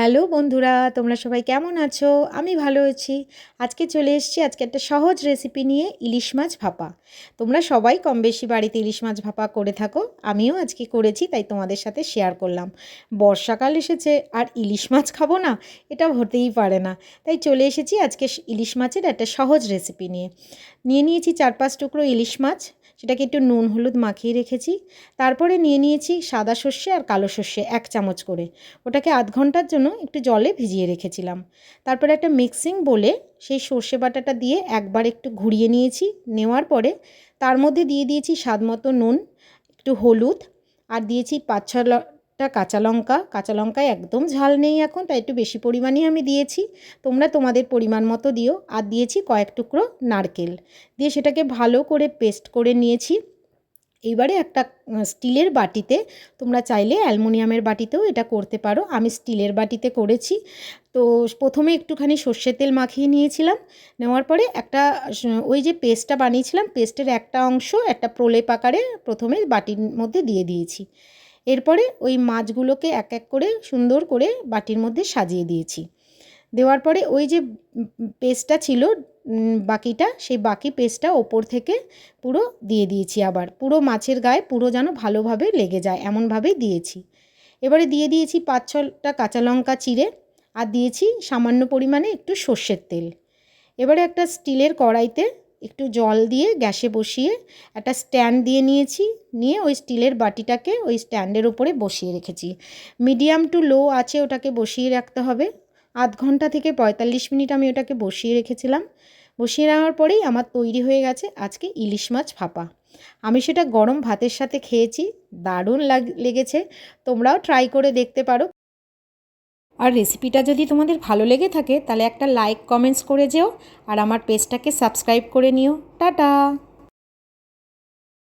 Hello বন্ধুরা, তোমরা সবাই কেমন আছো? আমি ভালো আছি। আজকে চলে এসেছি আজকে একটা সহজ রেসিপি নিয়ে, ইলিশ মাছ ভাপা। তোমরা সবাই কম বেশি বাড়িতে ইলিশ মাছ ভাপা করে থাকো। আমিও আজকে করেছি, তাই তোমাদের সাথে শেয়ার করলাম। বর্ষাকাল এসেছে আর ইলিশ মাছ খাবো না, এটা হতেই পারে না। তাই চলে এসেছি আজকে ইলিশ মাছের একটা সহজ রেসিপি নিয়ে। নিয়েছি 4-5 টুকরো ইলিশ মাছ, সেটাকে একটু নুন হলুদ মাখিয়ে রেখেছি। তারপরে নিয়েছি সাদা সর্ষে আর কালো সর্ষে 1 চামচ করে। ওটাকে আধ ঘন্টার জন্য একটু জলে ভিজিয়ে রেখেছিলাম। তারপরে একটা মিক্সিং বোলে সেই সর্ষে বাটাটা দিয়ে একবার একটু ঘুরিয়ে নিয়েছি। নেওয়ার পরে তার মধ্যে দিয়ে দিয়েছি স্বাদ মতো নুন, একটু হলুদ, আর দিয়েছি 5-6টা কাঁচা লঙ্কায় একদম ঝাল নেই এখন, তাই একটু বেশি পরিমাণেই আমি দিয়েছি। তোমরা তোমাদের পরিমাণ মতো দিও। আর দিয়েছি কয়েক টুকরো নারকেল দিয়ে সেটাকে ভালো করে পেস্ট করে নিয়েছি। এইবারে একটা স্টিলের বাটিতে, তোমরা চাইলে অ্যালুমিনিয়ামের বাটিতেও এটা করতে পারো, আমি স্টিলের বাটিতে করেছি। তো প্রথমে একটুখানি সর্ষের তেল মাখিয়ে নিয়েছিলাম। নেওয়ার পরে একটা ওই যে পেস্টটা বানিয়েছিলাম, পেস্টের একটা অংশ একটা প্রলেপ আকারে প্রথমে বাটির মধ্যে দিয়ে দিয়েছি। এরপরে ওই মাছগুলোকে এক এক করে সুন্দর করে বাটির মধ্যে সাজিয়ে দিয়েছি। দেওয়ার পরে ওই যে পেস্টটা ছিল বাকিটা, সেই বাকি পেস্টটা ওপর থেকে পুরো দিয়ে দিয়েছি। আবার পুরো মাছের গায়ে পুরো যেন ভালোভাবে লেগে যায় এমনভাবেই দিয়েছি। এবারে দিয়ে দিয়েছি 5-6টা কাঁচা লঙ্কা চিড়ে, আর দিয়েছি সামান্য পরিমাণে একটু সর্ষের তেল। এবারে একটা স্টিলের কড়াইতে একটু জল দিয়ে গ্যাসে বসিয়ে একটা স্ট্যান্ড দিয়ে নিয়েছি। নিয়ে ওই স্টিলের বাটিটাকে ওই স্ট্যান্ডের উপরে বসিয়ে রেখেছি। মিডিয়াম টু লো আছে ওটাকে বসিয়ে রাখতে হবে। আধ ঘন্টা থেকে 45 মিনিট আমি ওটাকে বসিয়ে রেখেছিলাম। বসিয়ে নেওয়ার পরেই আমার তৈরি হয়ে গেছে আজকে ইলিশ মাছ ভাপা। আমি সেটা গরম ভাতের সাথে খেয়েছি, দারুণ লেগেছে। তোমরাও ট্রাই করে দেখতে পারো। আর রেসিপিটা যদি তোমাদের ভালো লেগে থাকে তাহলে একটা লাইক কমেন্টস করে যেও, আর আমার পেজটাকে সাবস্ক্রাইব করে নিও। টাটা।